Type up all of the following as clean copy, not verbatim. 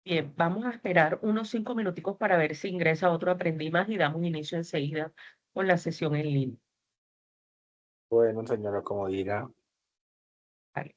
Bien, vamos a esperar unos 5 minuticos para ver si ingresa otro Aprendí Más y damos inicio enseguida con la sesión en línea. Bueno, señora, como diga. Vale.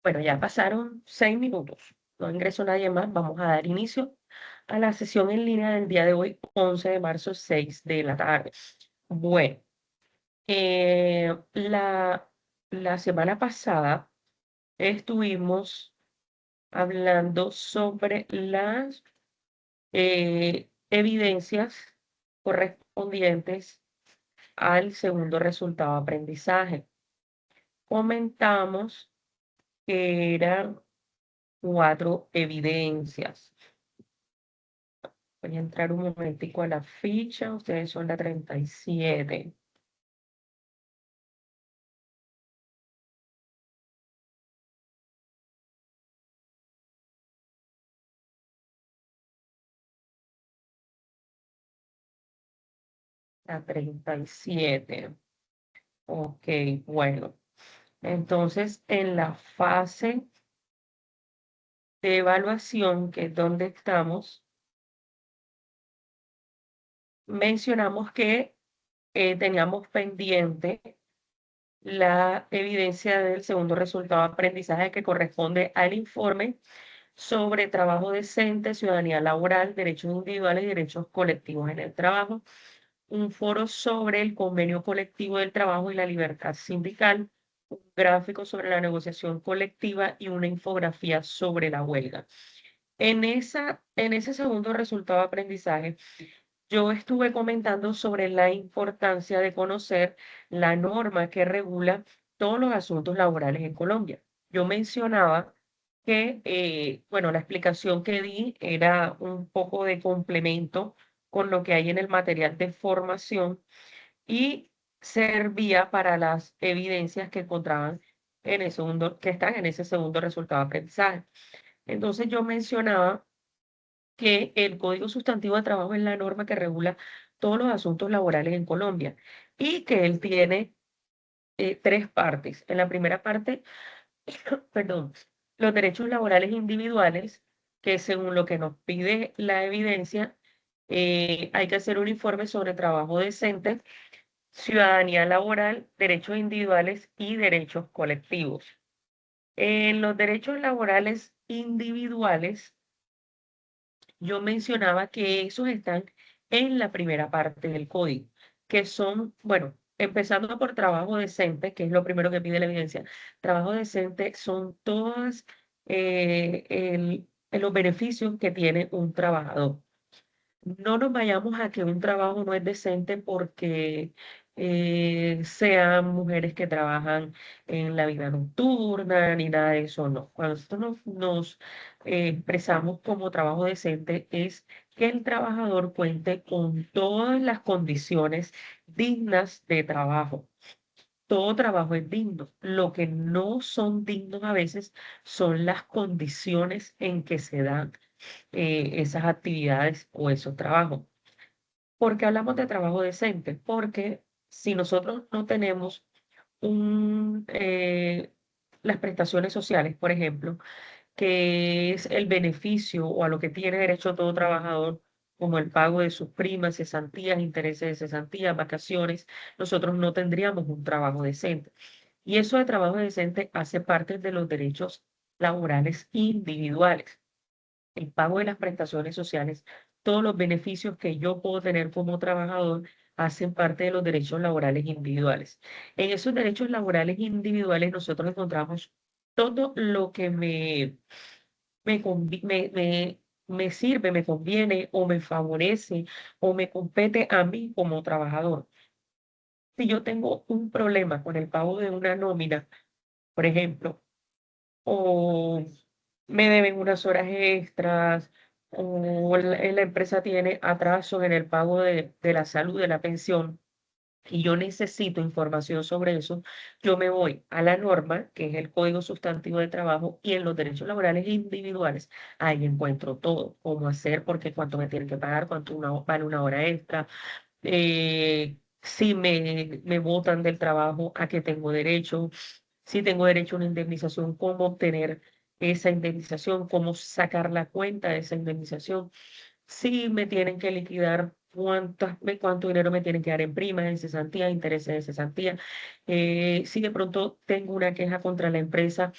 Bueno, ya pasaron 6 minutos. No ingresó nadie más. Vamos a dar inicio a la sesión en línea del día de hoy, 11 de marzo, 6 de la tarde. Bueno, eh, la, la semana pasada estuvimos hablando sobre las evidencias correspondientes al segundo resultado de aprendizaje. Comentamos que eran 4 evidencias. Voy a entrar un momentico a la ficha. Ustedes son la 37. La 37. Ok, bueno. Entonces, en la fase de evaluación, que es donde estamos, mencionamos que teníamos pendiente la evidencia del segundo resultado de aprendizaje que corresponde al informe sobre trabajo decente, ciudadanía laboral, derechos individuales y derechos colectivos en el trabajo, un foro sobre el convenio colectivo del trabajo y la libertad sindical, un gráfico sobre la negociación colectiva y una infografía sobre la huelga. En ese segundo resultado de aprendizaje, yo estuve comentando sobre la importancia de conocer la norma que regula todos los asuntos laborales en Colombia. Yo mencionaba que, bueno, la explicación que di era un poco de complemento con lo que hay en el material de formación y servía para las evidencias que encontraban en el segundo, que están en ese segundo resultado de aprendizaje. Entonces yo mencionaba que el Código Sustantivo de Trabajo es la norma que regula todos los asuntos laborales en Colombia y que él tiene 3 partes. En la primera parte, perdón, los derechos laborales individuales, que según lo que nos pide la evidencia, hay que hacer un informe sobre trabajo decente, ciudadanía laboral, derechos individuales y derechos colectivos. En los derechos laborales individuales, yo mencionaba que esos están en la primera parte del código, que son, bueno, empezando por trabajo decente, que es lo primero que pide la evidencia. Trabajo decente son todos los beneficios que tiene un trabajador. No nos vayamos a que un trabajo no es decente porque sean mujeres que trabajan en la vida nocturna ni nada de eso, no. Cuando nosotros nos expresamos como trabajo decente es que el trabajador cuente con todas las condiciones dignas de trabajo. Todo trabajo es digno. Lo que no son dignos a veces son las condiciones en que se dan esas actividades o esos trabajos. ¿Por qué hablamos de trabajo decente? Porque si nosotros no tenemos un, las prestaciones sociales, por ejemplo, que es el beneficio o a lo que tiene derecho todo trabajador, como el pago de sus primas, cesantías, intereses de cesantías, vacaciones, nosotros no tendríamos un trabajo decente. Y eso de trabajo decente hace parte de los derechos laborales individuales, el pago de las prestaciones sociales, todos los beneficios que yo puedo tener como trabajador hacen parte de los derechos laborales individuales. En esos derechos laborales individuales nosotros encontramos todo lo que me sirve, me conviene o me favorece o me compete a mí como trabajador. Si yo tengo un problema con el pago de una nómina, por ejemplo, o me deben unas horas extras, o la empresa tiene atrasos en el pago de la salud, de la pensión, y yo necesito información sobre eso, yo me voy a la norma, que es el Código Sustantivo de Trabajo, y en los derechos laborales individuales, ahí encuentro todo, cómo hacer, porque cuánto me tienen que pagar, cuánto vale una hora extra, si me botan del trabajo, a qué tengo derecho, si tengo derecho a una indemnización, cómo obtener esa indemnización, cómo sacar la cuenta de esa indemnización, si me tienen que liquidar, cuánto dinero me tienen que dar en primas, en cesantía, intereses de cesantía, si de pronto tengo una queja contra la empresa.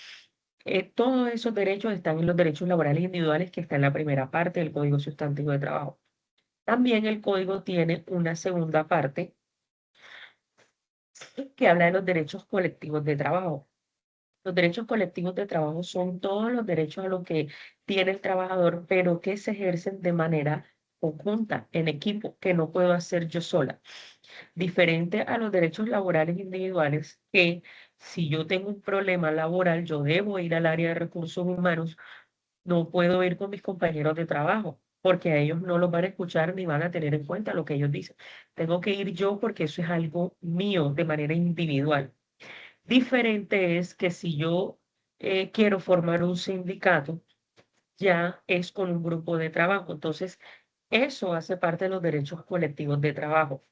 Todos esos derechos están en los derechos laborales individuales que está en la primera parte del Código Sustantivo de Trabajo. También el código tiene una segunda parte que habla de los derechos colectivos de trabajo. Los derechos colectivos de trabajo son todos los derechos a los que tiene el trabajador, pero que se ejercen de manera conjunta, en equipo, que no puedo hacer yo sola. Diferente a los derechos laborales individuales, que si yo tengo un problema laboral, yo debo ir al área de recursos humanos, no puedo ir con mis compañeros de trabajo, porque a ellos no los van a escuchar ni van a tener en cuenta lo que ellos dicen. Tengo que ir yo porque eso es algo mío de manera individual. Diferente es que si yo quiero formar un sindicato, ya es con un grupo de trabajo. Entonces, eso hace parte de los derechos colectivos de trabajo.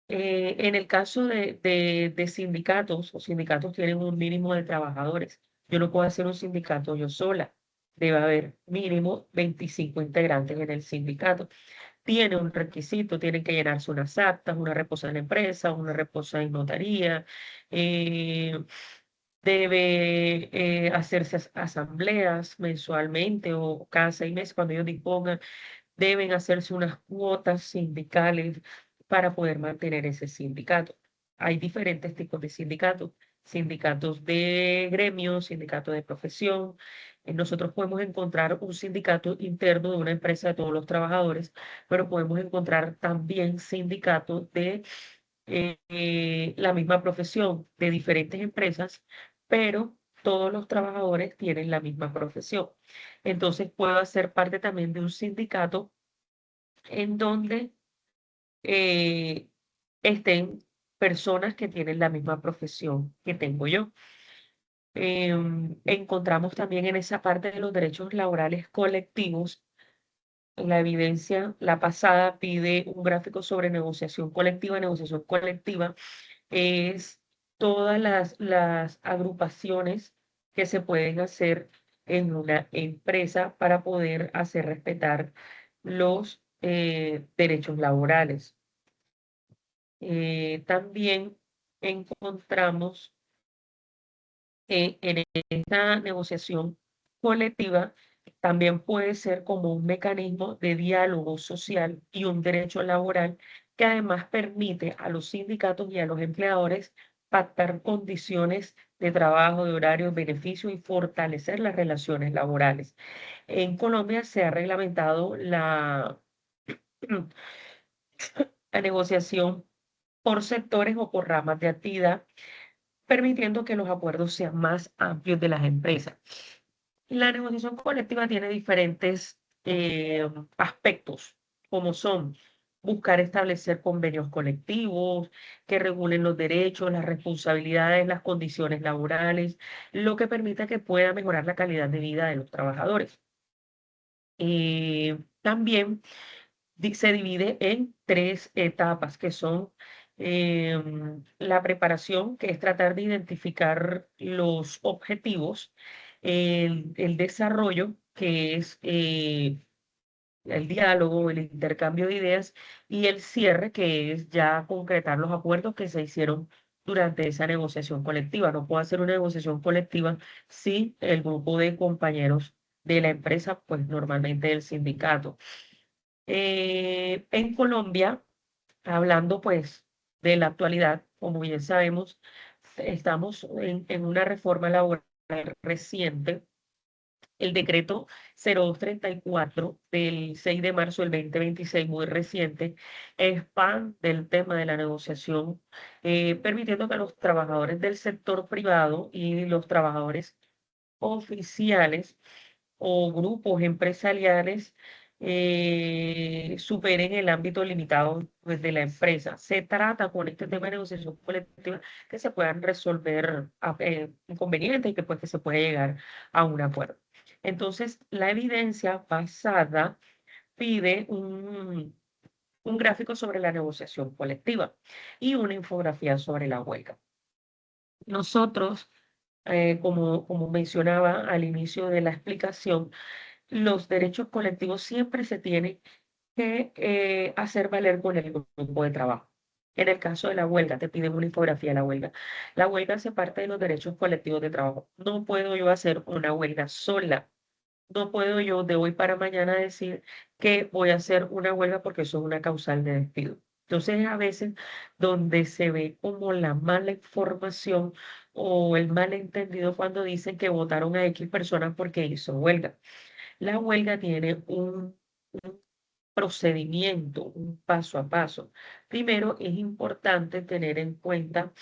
En el caso de sindicatos, los sindicatos tienen un mínimo de trabajadores. Yo no puedo hacer un sindicato yo sola. Debe haber mínimo 25 integrantes en el sindicato. Tiene un requisito, tienen que llenarse unas actas, una reposa en la empresa, una reposa en notaría. eh, Debe hacerse asambleas mensualmente o cada 6 meses cuando ellos dispongan. Deben hacerse unas cuotas sindicales para poder mantener ese sindicato. Hay diferentes tipos de sindicatos, sindicatos de gremio, sindicatos de profesión. Nosotros podemos encontrar un sindicato interno de una empresa de todos los trabajadores, pero podemos encontrar también sindicatos de la misma profesión de diferentes empresas, pero todos los trabajadores tienen la misma profesión. Entonces puedo hacer parte también de un sindicato en donde eh, estén personas que tienen la misma profesión que tengo yo. Encontramos también en esa parte de los derechos laborales colectivos, la evidencia, la pasada pide un gráfico sobre negociación colectiva. Negociación colectiva es todas las agrupaciones que se pueden hacer en una empresa para poder hacer respetar los derechos laborales. También encontramos que en esta negociación colectiva también puede ser como un mecanismo de diálogo social y un derecho laboral que además permite a los sindicatos y a los empleadores pactar condiciones de trabajo, de horarios, beneficios y fortalecer las relaciones laborales. En Colombia se ha reglamentado la negociación por sectores o por ramas de actividad, permitiendo que los acuerdos sean más amplios de las empresas. La negociación colectiva tiene diferentes aspectos, como son buscar establecer convenios colectivos que regulen los derechos, las responsabilidades, las condiciones laborales, lo que permita que pueda mejorar la calidad de vida de los trabajadores. También se divide en tres etapas, que son la preparación, que es tratar de identificar los objetivos, el desarrollo, que es el diálogo, el intercambio de ideas, y el cierre, que es ya concretar los acuerdos que se hicieron durante esa negociación colectiva. No puedo hacer una negociación colectiva si el grupo de compañeros de la empresa, pues normalmente el sindicato. En Colombia, hablando pues de la actualidad, como bien sabemos, estamos en una reforma laboral reciente. El decreto 0234 del 6 de marzo del 2026, muy reciente, expande del tema de la negociación, permitiendo que los trabajadores del sector privado y los trabajadores oficiales o grupos empresariales superen el ámbito limitado pues, de la empresa. Se trata con este tema de negociación colectiva que se puedan resolver inconvenientes y que, pues, que se pueda llegar a un acuerdo. Entonces, la evidencia basada pide un gráfico sobre la negociación colectiva y una infografía sobre la huelga. Nosotros, como mencionaba al inicio de la explicación, los derechos colectivos siempre se tienen que hacer valer con el grupo de trabajo. En el caso de la huelga, te piden una infografía de la huelga. La huelga hace parte de los derechos colectivos de trabajo. No puedo yo hacer una huelga sola. No puedo yo de hoy para mañana decir que voy a hacer una huelga porque eso es una causal de despido. Entonces, a veces donde se ve como la mala información o el malentendido cuando dicen que votaron a X personas porque hizo huelga. La huelga tiene un procedimiento, un paso a paso. Primero, es importante tener en cuenta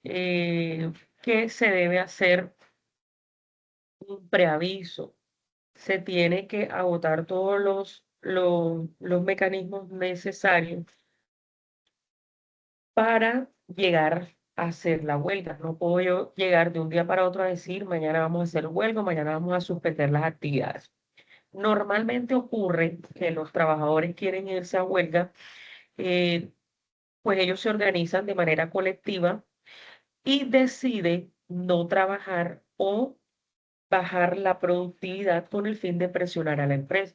que se debe hacer un preaviso. Se tiene que agotar todos los mecanismos necesarios para llegar a hacer la huelga. No puedo yo llegar de un día para otro a decir, mañana vamos a hacer huelga, mañana vamos a suspender las actividades. Normalmente ocurre que los trabajadores quieren irse a huelga, eh, pues ellos se organizan de manera colectiva y deciden no trabajar o bajar la productividad con el fin de presionar a la empresa.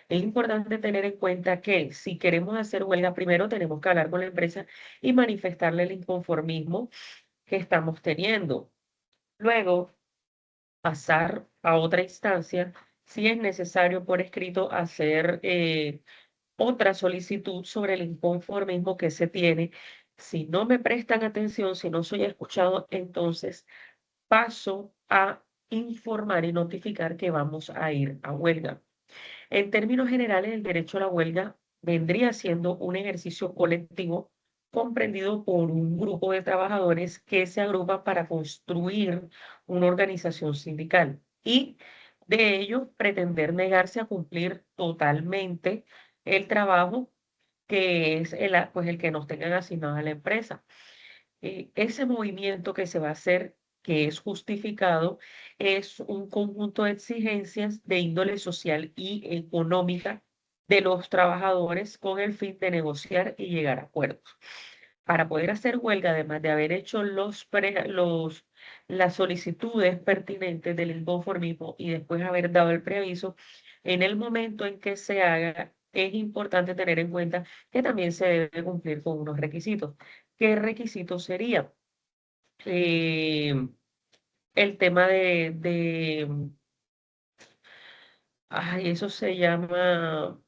Es importante tener en cuenta que si queremos hacer huelga, primero tenemos que hablar con la empresa y manifestarle el inconformismo que estamos teniendo. Luego, pasar a otra instancia, si es necesario por escrito hacer otra solicitud sobre el inconformismo que se tiene. Si no me prestan atención, si no soy escuchado, entonces paso a informar y notificar que vamos a ir a huelga. En términos generales, el derecho a la huelga vendría siendo un ejercicio colectivo comprendido por un grupo de trabajadores que se agrupa para construir una organización sindical y de ello pretender negarse a cumplir totalmente el trabajo que es pues el que nos tengan asignado a la empresa. Ese movimiento que se va a hacer, que es justificado, es un conjunto de exigencias de índole social y económica de los trabajadores con el fin de negociar y llegar a acuerdos. Para poder hacer huelga, además de haber hecho las solicitudes pertinentes del inconformismo y después haber dado el preaviso, en el momento en que se haga, es importante tener en cuenta que también se debe cumplir con unos requisitos. ¿Qué requisitos serían? Eh, el tema ay, eso se llama,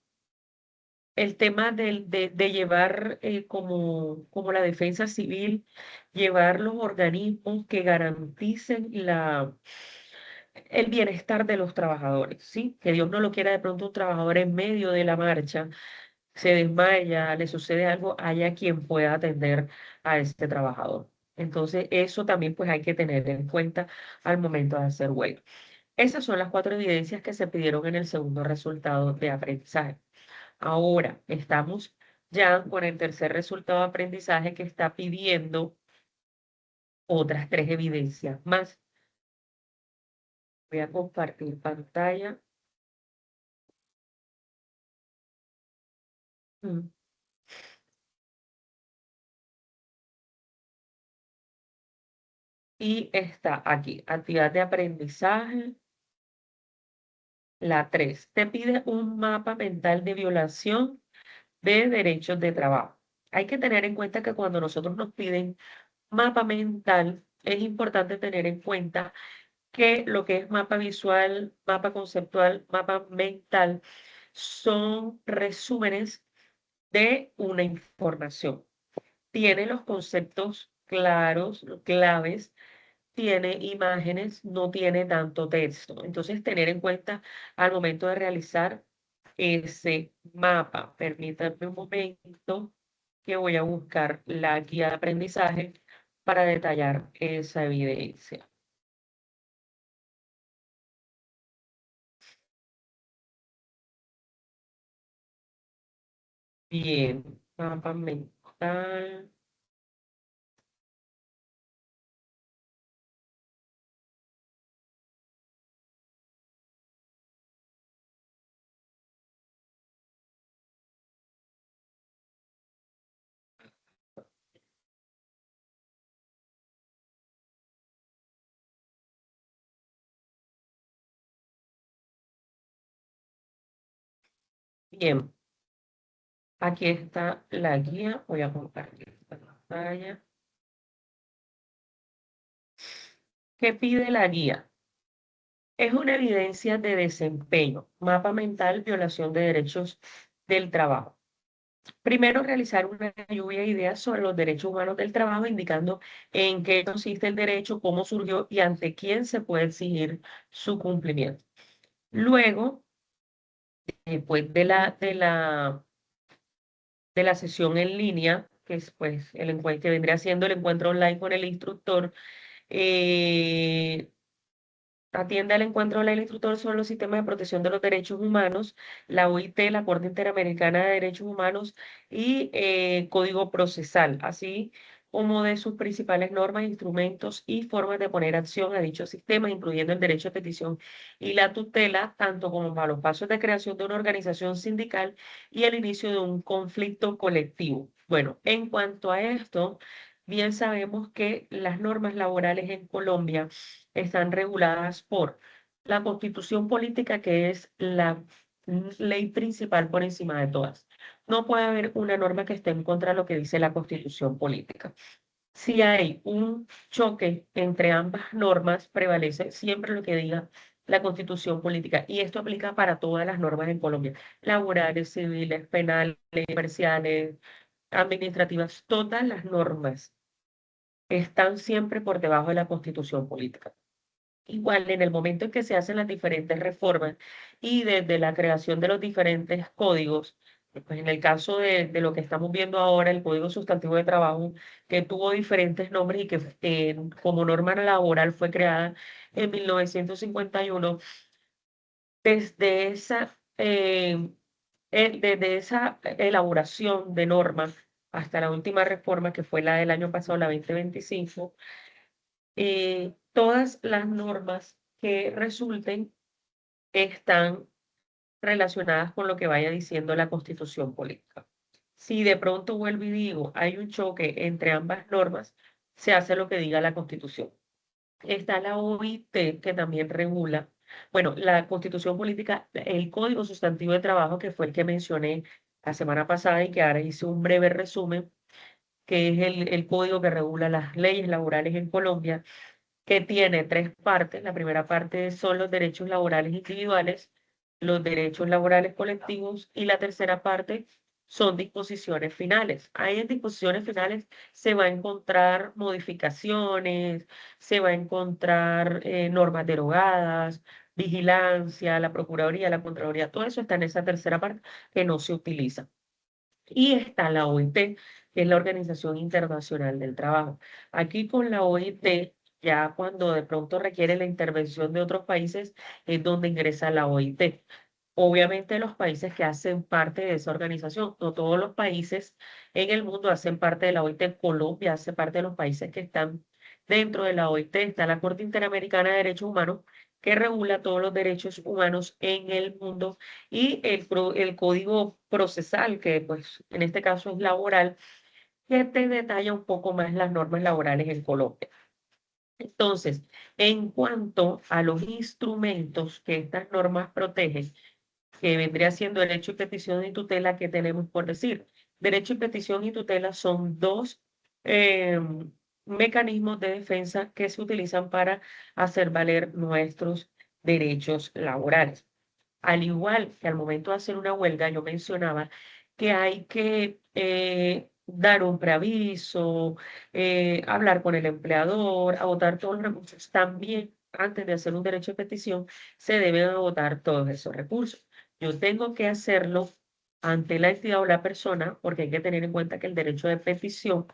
el tema de llevar como la defensa civil, llevar los organismos que garanticen el bienestar de los trabajadores, ¿sí? Que Dios no lo quiera, de pronto un trabajador en medio de la marcha se desmaya, le sucede algo, haya quien pueda atender a este trabajador. Entonces, eso también pues hay que tener en cuenta al momento de hacer huelga. Esas son las cuatro evidencias que se pidieron en el segundo resultado de aprendizaje. Ahora estamos ya con el tercer resultado de aprendizaje que está pidiendo otras tres evidencias más. Voy a compartir pantalla. Mm. Y está aquí, actividad de aprendizaje. La 3 te pide un mapa mental de violación de derechos de trabajo. Hay que tener en cuenta que cuando nosotros nos piden mapa mental, es importante tener en cuenta que lo que es mapa visual, mapa conceptual, mapa mental, son resúmenes de una información. Tiene los conceptos claros, claves, tiene imágenes, no tiene tanto texto. Entonces, tener en cuenta al momento de realizar ese mapa. Permítanme un momento que voy a buscar la guía de aprendizaje para detallar esa evidencia. Bien, mapa mental. Bien, aquí está la guía. Voy a compartir esta pantalla. ¿Qué pide la guía? Es una evidencia de desempeño, mapa mental, violación de derechos del trabajo. Primero, realizar una lluvia de ideas sobre los derechos humanos del trabajo, indicando en qué consiste el derecho, cómo surgió y ante quién se puede exigir su cumplimiento. Luego, después de la sesión en línea, que es pues el encuentro que vendría siendo el encuentro online con el instructor, eh, atiende al encuentro online el instructor sobre los sistemas de protección de los derechos humanos, la OIT, la Corte Interamericana de Derechos Humanos y Código Procesal, así como de sus principales normas, instrumentos y formas de poner acción a dichos sistemas, incluyendo el derecho de petición y la tutela, tanto como para los pasos de creación de una organización sindical y el inicio de un conflicto colectivo. Bueno, en cuanto a esto, bien sabemos que las normas laborales en Colombia están reguladas por la Constitución Política, que es la ley principal por encima de todas. No puede haber una norma que esté en contra de lo que dice la Constitución Política. Si hay un choque entre ambas normas, prevalece siempre lo que diga la Constitución Política. Y esto aplica para todas las normas en Colombia: laborales, civiles, penales, comerciales, administrativas. Todas las normas están siempre por debajo de la Constitución Política. Igual, en el momento en que se hacen las diferentes reformas y desde la creación de los diferentes códigos, pues en el caso de lo que estamos viendo ahora, el Código Sustantivo de Trabajo, que tuvo diferentes nombres y que como norma laboral fue creada en 1951, desde desde esa elaboración de normas hasta la última reforma, que fue la del año pasado, la 2025, todas las normas que resulten están relacionadas con lo que vaya diciendo la Constitución Política. Si de pronto vuelvo y digo, hay un choque entre ambas normas, se hace lo que diga la Constitución. Está la OIT, que también regula, bueno, la Constitución Política, el Código Sustantivo de Trabajo, que fue el que mencioné la semana pasada y que ahora hice un breve resumen, que es el código que regula las leyes laborales en Colombia, que tiene tres partes. La primera parte son los derechos laborales individuales, los derechos laborales colectivos y la tercera parte son disposiciones finales. Ahí en disposiciones finales se va a encontrar modificaciones, se va a encontrar normas derogadas, vigilancia, la Procuraduría, la Contraloría, todo eso está en esa tercera parte que no se utiliza. Y está la OIT, que es la Organización Internacional del Trabajo. Aquí con la OIT, ya cuando de pronto requiere la intervención de otros países, es donde ingresa la OIT. Obviamente los países que hacen parte de esa organización, no todos los países en el mundo hacen parte de la OIT. Colombia hace parte de los países que están dentro de la OIT. Está la Corte Interamericana de Derechos Humanos, que regula todos los derechos humanos en el mundo, y el código procesal, que pues en este caso es laboral, que te detalla un poco más las normas laborales en Colombia. Entonces, en cuanto a los instrumentos que estas normas protegen, que vendría siendo derecho y petición y tutela, que tenemos por decir. Derecho y petición y tutela son dos eh, mecanismos de defensa que se utilizan para hacer valer nuestros derechos laborales. Al igual que al momento de hacer una huelga, yo mencionaba que hay que dar un preaviso, hablar con el empleador, agotar todos los recursos. También, antes de hacer un derecho de petición, se deben agotar todos esos recursos. Yo tengo que hacerlo ante la entidad o la persona, porque hay que tener en cuenta que el derecho de petición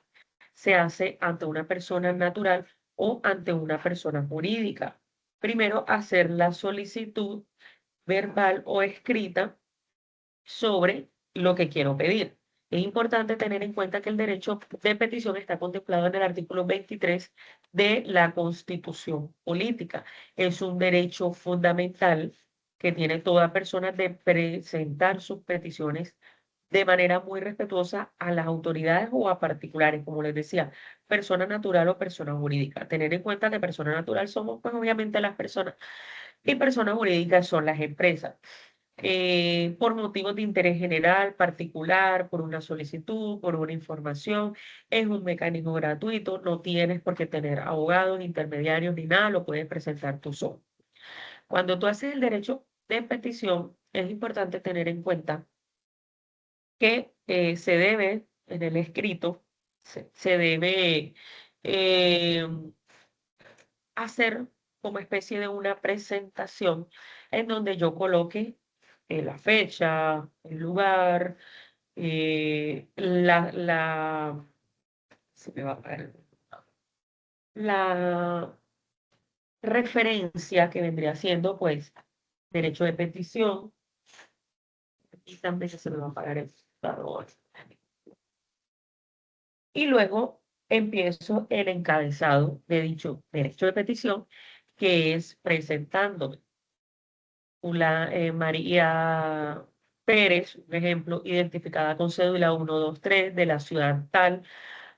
se hace ante una persona natural o ante una persona jurídica. Primero, hacer la solicitud verbal o escrita sobre lo que quiero pedir. Es importante tener en cuenta que el derecho de petición está contemplado en el artículo 23 de la Constitución Política. Es un derecho fundamental que tiene toda persona de presentar sus peticiones de manera muy respetuosa a las autoridades o a particulares, como les decía, persona natural o persona jurídica. Tener en cuenta que persona natural somos, pues obviamente, las personas, y personas jurídicas son las empresas. Por motivos de interés general, particular, por una solicitud, por una información. Es un mecanismo gratuito, no tienes por qué tener abogados, intermediarios ni nada, lo puedes presentar tú solo. Cuando tú haces el derecho de petición, es importante tener en cuenta que se debe, en el escrito, se debe eh, hacer como especie de una presentación en donde yo coloque la fecha, el lugar, se me va a caer, la referencia que vendría siendo, pues, derecho de petición, y también se me va a pagar el valor. Y luego empiezo el encabezado de dicho derecho de petición, que es presentándome. María Pérez, un ejemplo, identificada con cédula 123 de la ciudad tal.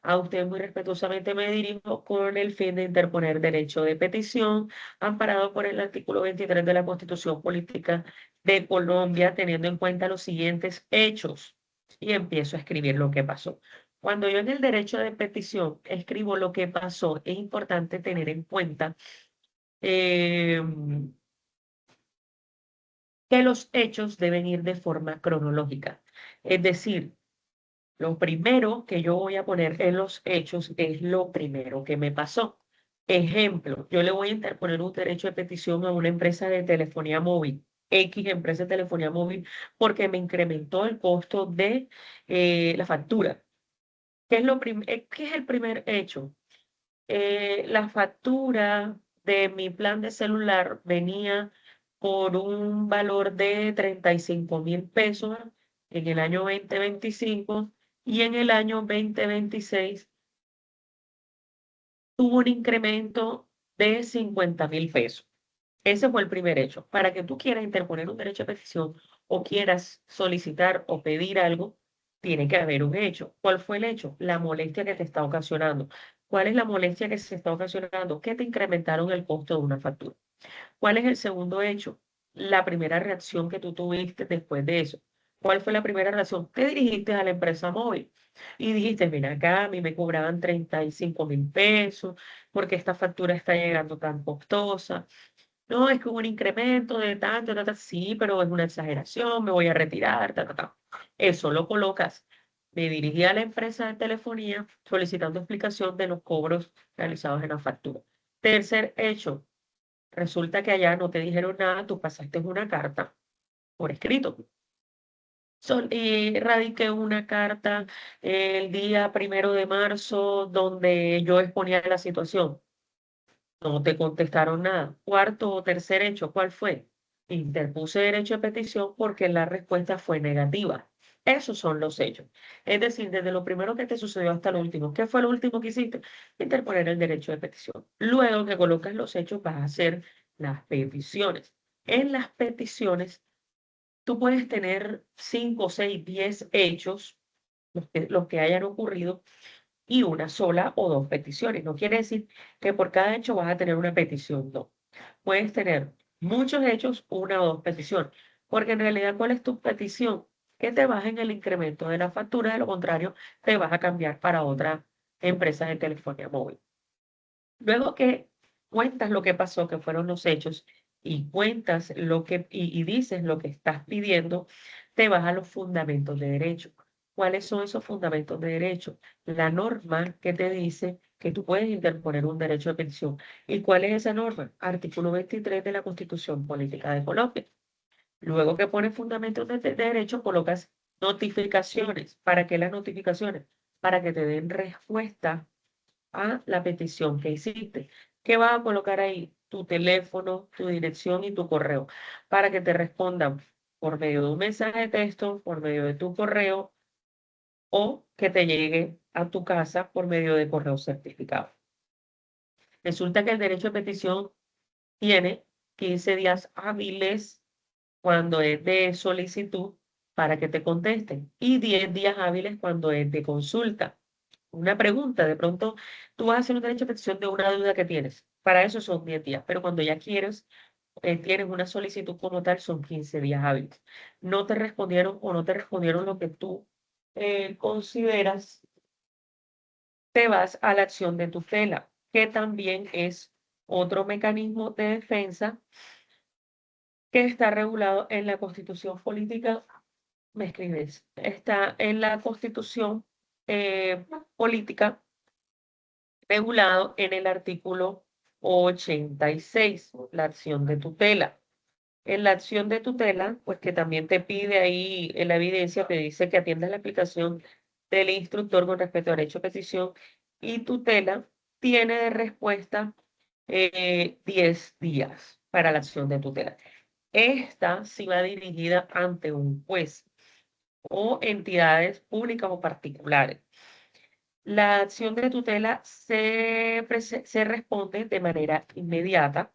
A usted muy respetuosamente me dirijo con el fin de interponer derecho de petición amparado por el artículo 23 de la Constitución Política de Colombia, teniendo en cuenta los siguientes hechos. Y empiezo a escribir lo que pasó. Cuando yo en el derecho de petición escribo lo que pasó, es importante tener en cuenta eh, que los hechos deben ir de forma cronológica. Es decir, lo primero que yo voy a poner en los hechos es lo primero que me pasó. Ejemplo, yo le voy a interponer un derecho de petición a una empresa de telefonía móvil, X empresa de telefonía móvil, porque me incrementó el costo de la factura. ¿Qué es el primer hecho? La factura de mi plan de celular venía por un valor de 35.000 pesos en el año 2025 y en el año 2026 tuvo un incremento de 50.000 pesos. Ese fue el primer hecho. Para que tú quieras interponer un derecho de petición o quieras solicitar o pedir algo, tiene que haber un hecho. ¿Cuál fue el hecho? La molestia que te está ocasionando. ¿Cuál es la molestia que se está ocasionando? Que te incrementaron el costo de una factura. ¿Cuál es el segundo hecho? La primera reacción que tú tuviste después de eso. ¿Cuál fue la primera reacción? Te dirigiste a la empresa móvil y dijiste, mira, acá a mí me cobraban 35.000 pesos porque esta factura está llegando tan costosa. No, es que hubo un incremento de tanto, sí, pero es una exageración, me voy a retirar, ta, ta, ta. Eso lo colocas. Me dirigí a la empresa de telefonía solicitando explicación de los cobros realizados en la factura. Tercer hecho, resulta que allá no te dijeron nada, tú pasaste una carta por escrito. Radiqué una carta el día 1 de marzo donde yo exponía la situación. No te contestaron nada. Cuarto o tercer hecho, ¿cuál fue? Interpuse derecho de petición porque la respuesta fue negativa. Esos son los hechos. Es decir, desde lo primero que te sucedió hasta lo último. ¿Qué fue lo último que hiciste? Interponer el derecho de petición. Luego que colocas los hechos, vas a hacer las peticiones. En las peticiones, tú puedes tener 5, 6, 10 hechos, los que hayan ocurrido, y una sola o dos peticiones. No quiere decir que por cada hecho vas a tener una petición, no. Puedes tener muchos hechos, una o dos peticiones, porque en realidad, ¿cuál es tu petición? Que te bajen el incremento de la factura, de lo contrario, te vas a cambiar para otra empresa de telefonía móvil. Luego que cuentas lo que pasó, que fueron los hechos, y cuentas y dices lo que estás pidiendo, te vas a los fundamentos de derecho. ¿Cuáles son esos fundamentos de derecho? La norma que te dice que tú puedes interponer un derecho de petición. ¿Y cuál es esa norma? Artículo 23 de la Constitución Política de Colombia. Luego que pones fundamentos de derecho, colocas notificaciones. ¿Para qué las notificaciones? Para que te den respuesta a la petición que hiciste. ¿Qué vas a colocar ahí? Tu teléfono, tu dirección y tu correo para que te respondan por medio de un mensaje de texto, por medio de tu correo o que te llegue a tu casa por medio de correo certificado. Resulta que el derecho de petición tiene 15 días hábiles cuando es de solicitud para que te contesten y 10 días hábiles cuando es de consulta. Una pregunta, de pronto tú vas a hacer un derecho de petición de una duda que tienes. Para eso son 10 días, pero cuando ya tienes una solicitud como tal, son 15 días hábiles. No te respondieron o no te respondieron lo que tú consideras, te vas a la acción de tutela, que también es otro mecanismo de defensa que está regulado en la Constitución Política. Me escribes, está en la Constitución Política regulado en el artículo 86, la acción de tutela. En la acción de tutela, pues que también te pide ahí en la evidencia, te dice que atiendas la aplicación del instructor con respecto al derecho de petición y tutela, tiene de respuesta 10 días para la acción de tutela. Esta sí va dirigida ante un juez o entidades públicas o particulares. La acción de tutela se responde de manera inmediata,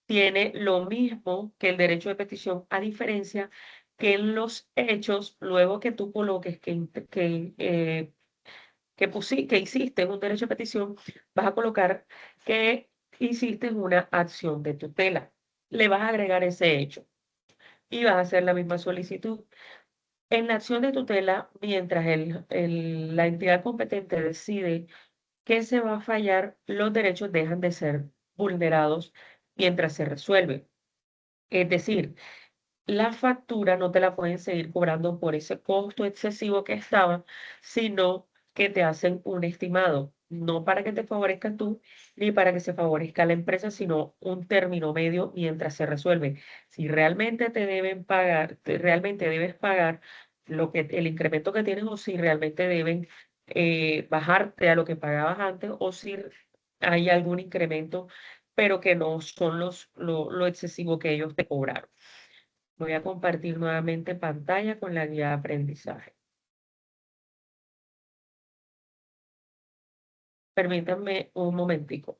tiene lo mismo que el derecho de petición, a diferencia que en los hechos, luego que tú coloques que hiciste un derecho de petición, vas a colocar que hiciste una acción de tutela. Le vas a agregar ese hecho y vas a hacer la misma solicitud. En la acción de tutela, mientras la entidad competente decide que se va a fallar, los derechos dejan de ser vulnerados mientras se resuelve. Es decir, la factura no te la pueden seguir cobrando por ese costo excesivo que estaba, sino que te hacen un estimado, no para que te favorezcas tú, ni para que se favorezca la empresa, sino un término medio mientras se resuelve. Si realmente te deben pagar, realmente debes pagar el incremento que tienes, o si realmente deben bajarte a lo que pagabas antes, o si hay algún incremento, pero que no son lo excesivo que ellos te cobraron. Voy a compartir nuevamente pantalla con la guía de aprendizaje. Permítanme un momentico.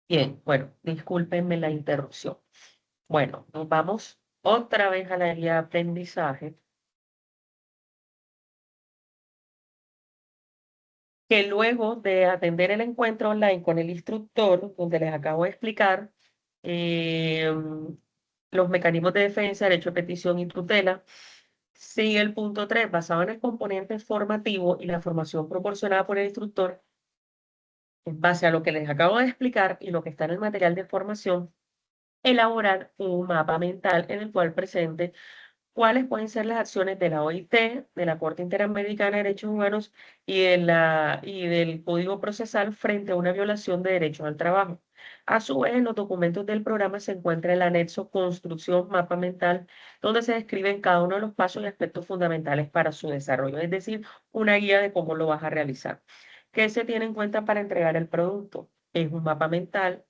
Bien, bueno, discúlpenme la interrupción. Bueno, nos vamos otra vez a la guía de aprendizaje, que luego de atender el encuentro online con el instructor, donde les acabo de explicar los mecanismos de defensa, derecho de petición y tutela, sigue el punto 3, basado en el componente formativo y la formación proporcionada por el instructor, en base a lo que les acabo de explicar y lo que está en el material de formación, elaborar un mapa mental en el cual presente cuáles pueden ser las acciones de la OIT, de la Corte Interamericana de Derechos Humanos y del Código Procesal frente a una violación de derechos al trabajo. A su vez, en los documentos del programa se encuentra el anexo Construcción Mapa Mental, donde se describen cada uno de los pasos y aspectos fundamentales para su desarrollo, es decir, una guía de cómo lo vas a realizar. ¿Qué se tiene en cuenta para entregar el producto? Es un mapa mental,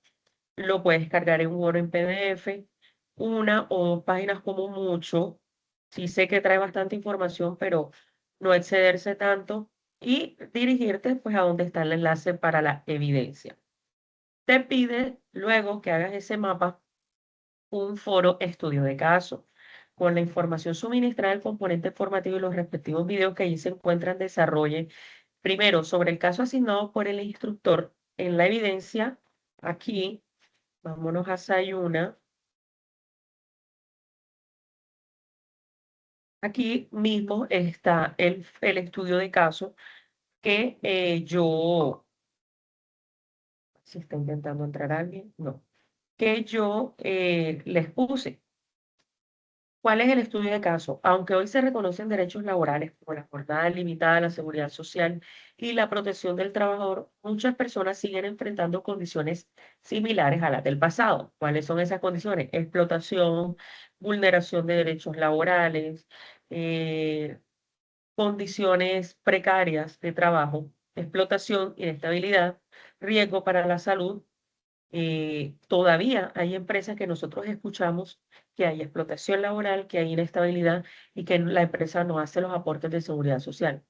lo puedes cargar en Word o en PDF, una o dos páginas como mucho. Sí sé que trae bastante información, pero no excederse tanto y dirigirte pues a donde está el enlace para la evidencia. Te pide luego que hagas ese mapa un foro estudio de caso con la información suministrada del componente formativo y los respectivos videos que allí se encuentran. Desarrolle primero sobre el caso asignado por el instructor en la evidencia. Aquí vámonos a Sayuna. Aquí mismo está el estudio de caso que si está intentando entrar alguien, no, que yo les puse. ¿Cuál es el estudio de caso? Aunque hoy se reconocen derechos laborales como la jornada limitada, la seguridad social y la protección del trabajador, muchas personas siguen enfrentando condiciones similares a las del pasado. ¿Cuáles son esas condiciones? Explotación, vulneración de derechos laborales, eh, condiciones precarias de trabajo, explotación, inestabilidad, riesgo para la salud. Todavía hay empresas que nosotros escuchamos que hay explotación laboral, que hay inestabilidad y que la empresa no hace los aportes de seguridad social.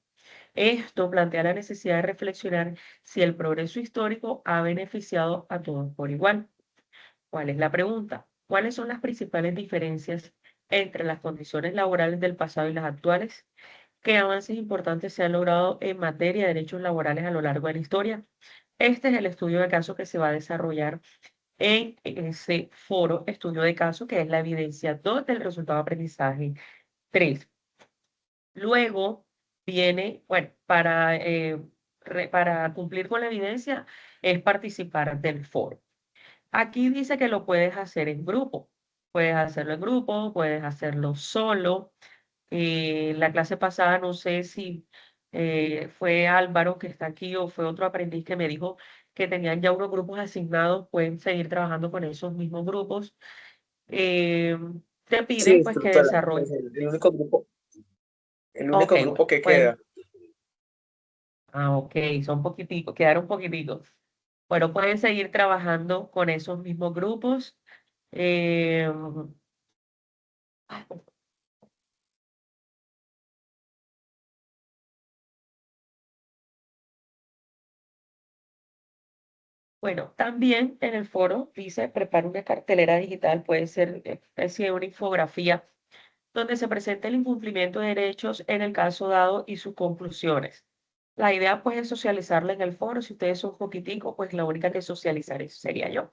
Esto plantea la necesidad de reflexionar si el progreso histórico ha beneficiado a todos por igual. ¿Cuál es la pregunta? ¿Cuáles son las principales diferencias entre las condiciones laborales del pasado y las actuales? ¿Qué avances importantes se han logrado en materia de derechos laborales a lo largo de la historia? Este es el estudio de caso que se va a desarrollar en ese foro estudio de caso, que es la evidencia 2 del resultado de aprendizaje 3. Luego viene, bueno, para cumplir con la evidencia es participar del foro. Aquí dice que lo puedes hacer en grupo. Puedes hacerlo en grupo, puedes hacerlo solo. La clase pasada, no sé si fue Álvaro que está aquí o fue otro aprendiz que me dijo que tenían ya unos grupos asignados, pueden seguir trabajando con esos mismos grupos. Eh, Te Sí, piden pues que instructora, pues desarrolle. el Ok, único grupo bueno, que pueden. queda. Ok, son poquiticos, quedaron poquititos. Bueno, pueden seguir trabajando con esos mismos grupos. Eh, Bueno, también en el foro dice, prepara una cartelera digital, puede ser especie de una infografía, donde se presenta el incumplimiento de derechos en el caso dado y sus conclusiones. La idea pues es socializarla en el foro. Si ustedes son poquiticos, pues la única que socializar sería yo.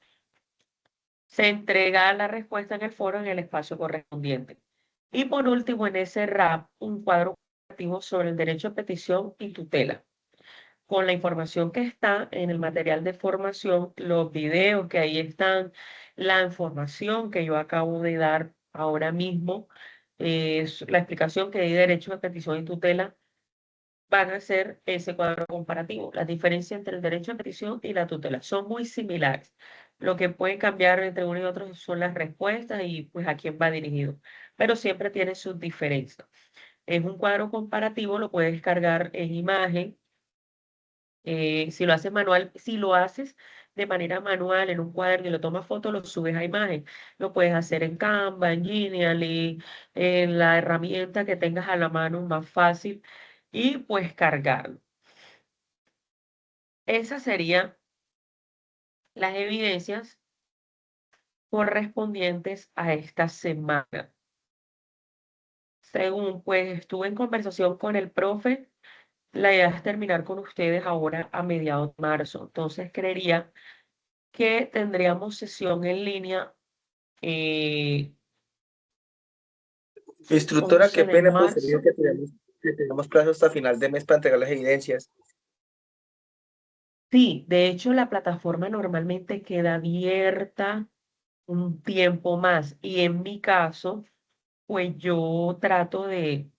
Se entrega la respuesta en el foro en el espacio correspondiente. Y por último, en ese RAP, un cuadro comparativo sobre el derecho a petición y tutela con la información que está en el material de formación, los videos que ahí están, la información que yo acabo de dar ahora mismo, la explicación que di de derecho de petición y tutela, van a ser ese cuadro comparativo. La diferencia entre el derecho de petición y la tutela son muy similares. Lo que puede cambiar entre uno y otro son las respuestas y pues a quién va dirigido, pero siempre tiene sus diferencias. Es un cuadro comparativo, lo puedes cargar en imagen. Si lo haces manual, si lo haces de manera manual en un cuaderno y lo tomas foto, lo subes a imagen. Lo puedes hacer en Canva, en Genially, en la herramienta que tengas a la mano más fácil y pues cargarlo. Esas serían las evidencias correspondientes a esta semana. Según pues estuve en conversación con el profe, la idea es terminar con ustedes ahora a mediados de marzo. Entonces creería que tendríamos sesión en línea eh, Instructora, 11 qué de pena, pues sería marzo. que tenemos plazo hasta final de mes para entregar las evidencias. Sí, de hecho la plataforma normalmente queda abierta un tiempo más y en mi caso, pues yo trato de,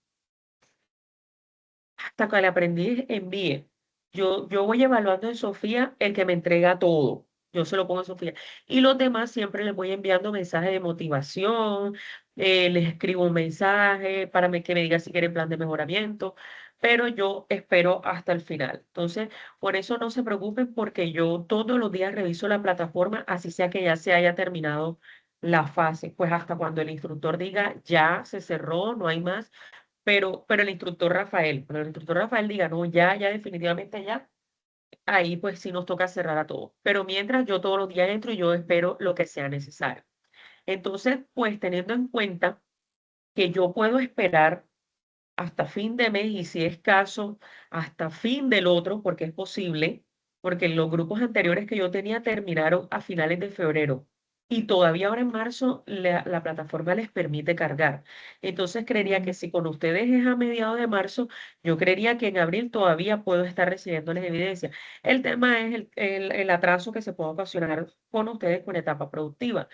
hasta que el aprendiz envíe. Yo voy evaluando en Sofía el que me entrega todo. Yo se lo pongo a Sofía. Y los demás siempre les voy enviando mensajes de motivación, les escribo un mensaje para que me diga si quieren plan de mejoramiento, pero yo espero hasta el final. Entonces, por eso no se preocupen porque yo todos los días reviso la plataforma, así sea que ya se haya terminado la fase, pues hasta cuando el instructor diga ya se cerró, no hay más, pero cuando el instructor Rafael diga, no, ya, definitivamente ya, ahí pues sí nos toca cerrar a todos. Pero mientras yo todos los días entro y yo espero lo que sea necesario. Entonces, pues teniendo en cuenta que yo puedo esperar hasta fin de mes y si es caso, hasta fin del otro, porque es posible, porque los grupos anteriores que yo tenía terminaron a finales de febrero y todavía ahora en marzo la plataforma les permite cargar. Entonces creería que si con ustedes es a mediados de marzo, yo creería que en abril todavía puedo estar recibiendo las evidencias. El tema es el atraso que se puede ocasionar con ustedes con etapa productiva.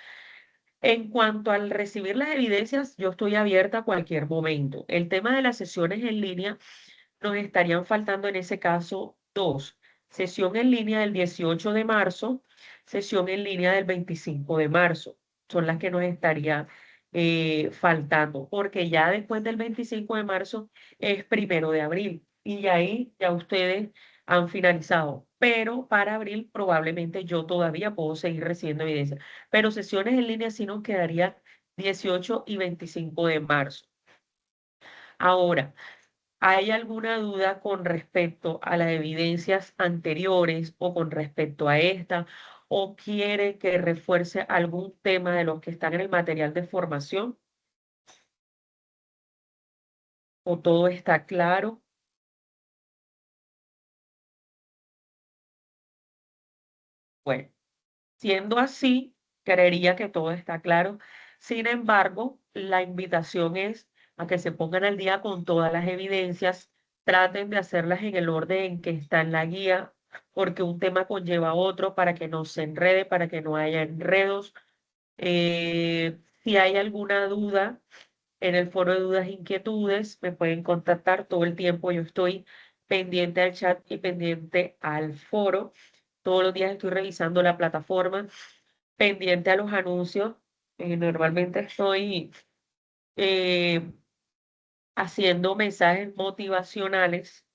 En cuanto al recibir las evidencias, yo estoy abierta a cualquier momento. El tema de las sesiones en línea, nos estarían faltando en ese caso dos. Sesión en línea del 18 de marzo, sesión en línea del 25 de marzo. Son las que nos estaría faltando, porque ya después del 25 de marzo es 1 de abril y ahí ya ustedes han finalizado. Pero para abril probablemente yo todavía puedo seguir recibiendo evidencia. Pero sesiones en línea sí nos quedaría 18 y 25 de marzo. Ahora, ¿hay alguna duda con respecto a las evidencias anteriores o con respecto a esta? ¿O quiere que refuerce algún tema de los que están en el material de formación? ¿O todo está claro? Bueno, siendo así, creería que todo está claro. Sin embargo, la invitación es a que se pongan al día con todas las evidencias, traten de hacerlas en el orden en que está en la guía, porque un tema conlleva a otro para que no se enrede, para que no haya enredos. Si hay alguna duda en el foro de dudas e inquietudes, me pueden contactar todo el tiempo. Yo estoy pendiente al chat y pendiente al foro. Todos los días estoy revisando la plataforma, pendiente a los anuncios. Normalmente estoy eh, haciendo mensajes motivacionales.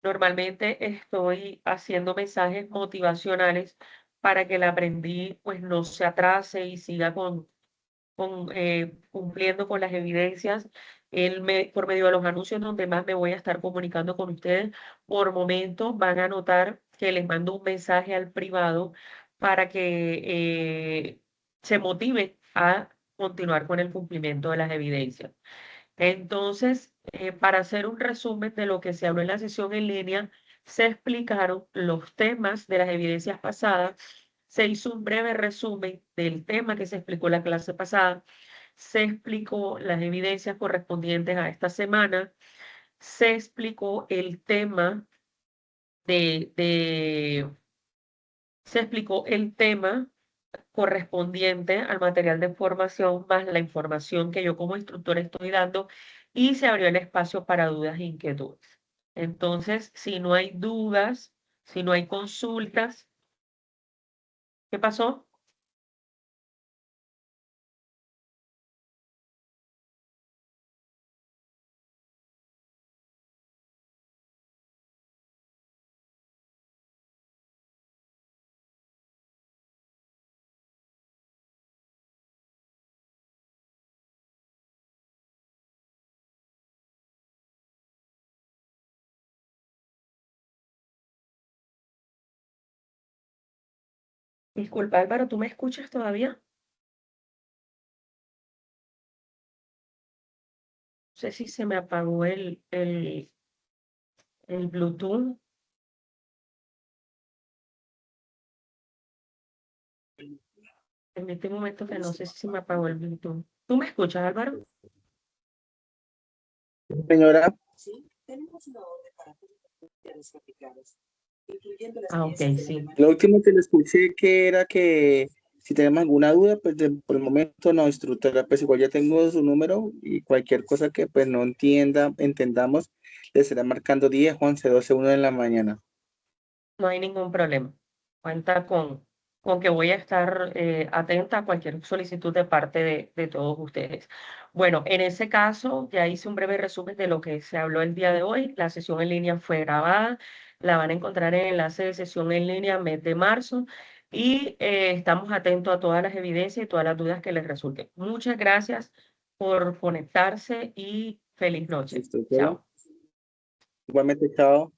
Normalmente estoy haciendo mensajes motivacionales para que el aprendiz pues no se atrase y siga cumpliendo con las evidencias. Por medio de los anuncios donde más me voy a estar comunicando con ustedes, por momentos van a notar que les mando un mensaje al privado para que se motive a continuar con el cumplimiento de las evidencias. Entonces, para hacer un resumen de lo que se habló en la sesión en línea, se explicaron los temas de las evidencias pasadas, se hizo un breve resumen del tema que se explicó en la clase pasada, se explicó las evidencias correspondientes a esta semana, se explicó el tema de, de- se explicó el tema correspondiente al material de formación más la información que yo como instructor estoy dando y se abrió el espacio para dudas e inquietudes. Entonces, si no hay dudas, si no hay consultas, ¿qué pasó? Disculpa, Álvaro, ¿tú me escuchas todavía? No sé si se me apagó el Bluetooth. En este momento que no sé si se me apagó el Bluetooth. ¿Tú me escuchas, Álvaro? Señora, Ah, ok, sí. lo último que le escuché que era que si tenemos alguna duda, pues por el momento no, instructora, pues igual ya tengo su número y cualquier cosa que pues no entendamos, le estará marcando 10, 11, 12, 1 en la mañana. No hay ningún problema. Cuenta con que voy a estar atenta a cualquier solicitud de parte de todos ustedes. Bueno, en ese caso ya hice un breve resumen de lo que se habló el día de hoy. La sesión en línea fue grabada. La van a encontrar en el enlace de sesión en línea mes de marzo. Y estamos atentos a todas las evidencias y todas las dudas que les resulten. Muchas gracias por conectarse y feliz noche. Instructora, Chao. igualmente, chao.